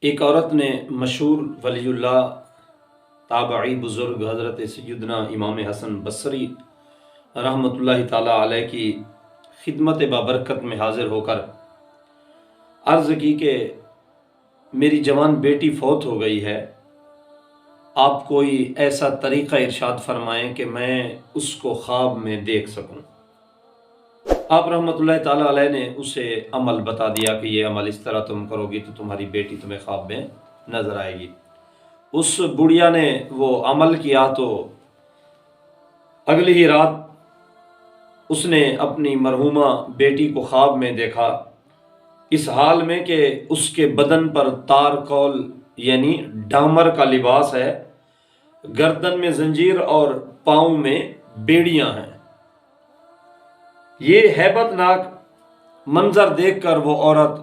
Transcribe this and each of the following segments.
ایک عورت نے مشہور ولی اللہ تابعی بزرگ حضرت سیدنا امام حسن بصری رحمۃ اللہ تعالی علیہ کی خدمت بابرکت میں حاضر ہو کر عرض کی کہ میری جوان بیٹی فوت ہو گئی ہے، آپ کوئی ایسا طریقہ ارشاد فرمائیں کہ میں اس کو خواب میں دیکھ سکوں۔ آپ رحمۃ اللہ تعالی علیہ نے اسے عمل بتا دیا کہ یہ عمل اس طرح تم کرو گی تو تمہاری بیٹی تمہیں خواب میں نظر آئے گی۔ اس بڑھیا نے وہ عمل کیا تو اگلی ہی رات اس نے اپنی مرحومہ بیٹی کو خواب میں دیکھا، اس حال میں کہ اس کے بدن پر تار کول یعنی ڈامر کا لباس ہے، گردن میں زنجیر اور پاؤں میں بیڑیاں ہیں۔ یہ ہیبت ناک منظر دیکھ کر وہ عورت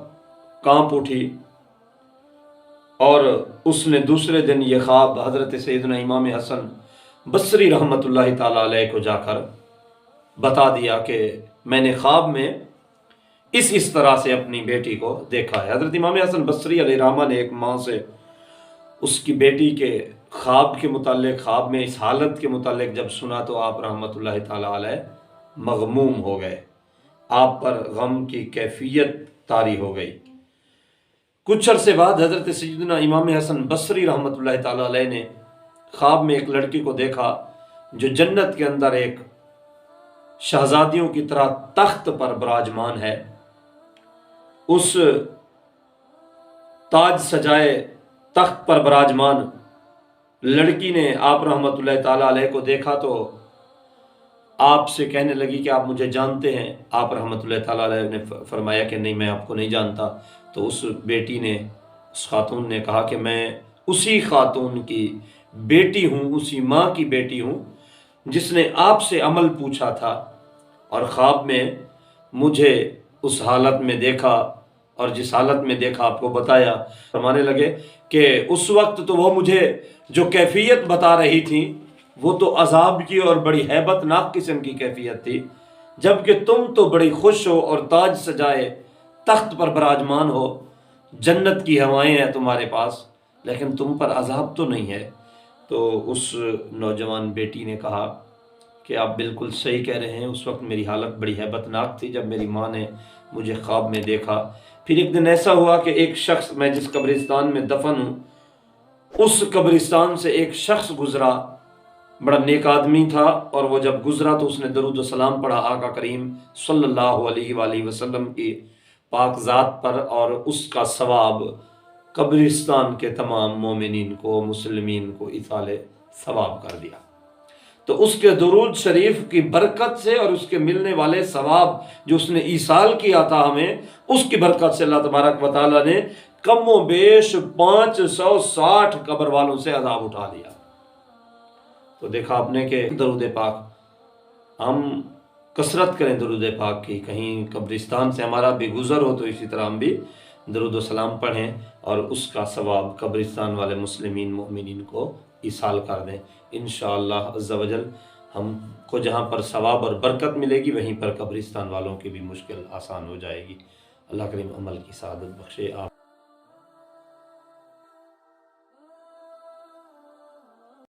کانپ اٹھی اور اس نے دوسرے دن یہ خواب حضرت سیدنا امام حسن بصری رحمۃ اللہ تعالی علیہ کو جا کر بتا دیا کہ میں نے خواب میں اس طرح سے اپنی بیٹی کو دیکھا ہے۔ حضرت امام حسن بصری علیہ رحمہ نے ایک ماں سے اس کی بیٹی کے خواب کے متعلق، خواب میں اس حالت کے متعلق جب سنا تو آپ رحمۃ اللہ تعالی علیہ مغموم ہو گئے، آپ پر غم کی کیفیت طاری ہو گئی۔ کچھ عرصے بعد حضرت سیدنا امام حسن بصری رحمۃ اللہ تعالی علیہ نے خواب میں ایک لڑکی کو دیکھا جو جنت کے اندر ایک شہزادیوں کی طرح تخت پر براجمان ہے۔ اس تاج سجائے تخت پر براجمان لڑکی نے آپ رحمۃ اللہ تعالی علیہ کو دیکھا تو آپ سے کہنے لگی کہ آپ مجھے جانتے ہیں؟ آپ رحمۃ اللہ تعالی علیہ نے فرمایا کہ نہیں، میں آپ کو نہیں جانتا۔ تو اس بیٹی نے، اس خاتون نے کہا کہ میں اسی خاتون کی بیٹی ہوں، اسی ماں کی بیٹی ہوں جس نے آپ سے عمل پوچھا تھا اور خواب میں مجھے اس حالت میں دیکھا، اور جس حالت میں دیکھا آپ کو بتایا۔ فرمانے لگے کہ اس وقت تو وہ مجھے جو کیفیت بتا رہی تھی وہ تو عذاب کی اور بڑی ہیبت ناک قسم کی کیفیت تھی، جبکہ تم تو بڑی خوش ہو اور تاج سجائے تخت پر براجمان ہو، جنت کی ہوائیں ہیں تمہارے پاس، لیکن تم پر عذاب تو نہیں ہے۔ تو اس نوجوان بیٹی نے کہا کہ آپ بالکل صحیح کہہ رہے ہیں، اس وقت میری حالت بڑی ہیبت ناک تھی جب میری ماں نے مجھے خواب میں دیکھا۔ پھر ایک دن ایسا ہوا کہ ایک شخص، میں جس قبرستان میں دفن ہوں اس قبرستان سے ایک شخص گزرا، بڑا نیک آدمی تھا، اور وہ جب گزرا تو اس نے درود و سلام پڑھا آقا کریم صلی اللہ علیہ وآلہ وسلم کی پاک ذات پر، اور اس کا ثواب قبرستان کے تمام مومنین کو، مسلمین کو ایصال ثواب کر دیا۔ تو اس کے درود شریف کی برکت سے اور اس کے ملنے والے ثواب جو اس نے ایصال کیا تھا ہمیں، اس کی برکت سے اللہ تبارک و تعالیٰ نے کم و بیش 560 قبر والوں سے عذاب اٹھا لیا۔ تو دیکھا آپ نے کہ درود پاک ہم کثرت کریں، درود پاک کی، کہیں قبرستان سے ہمارا بھی گزر ہو تو اسی طرح ہم بھی درود و سلام پڑھیں اور اس کا ثواب قبرستان والے مسلمین مومنین کو ایصال کر دیں۔ انشاءاللہ عز و جل ہم کو جہاں پر ثواب اور برکت ملے گی وہیں پر قبرستان والوں کی بھی مشکل آسان ہو جائے گی۔ اللہ کریم عمل کی سعادت بخشے۔ آپ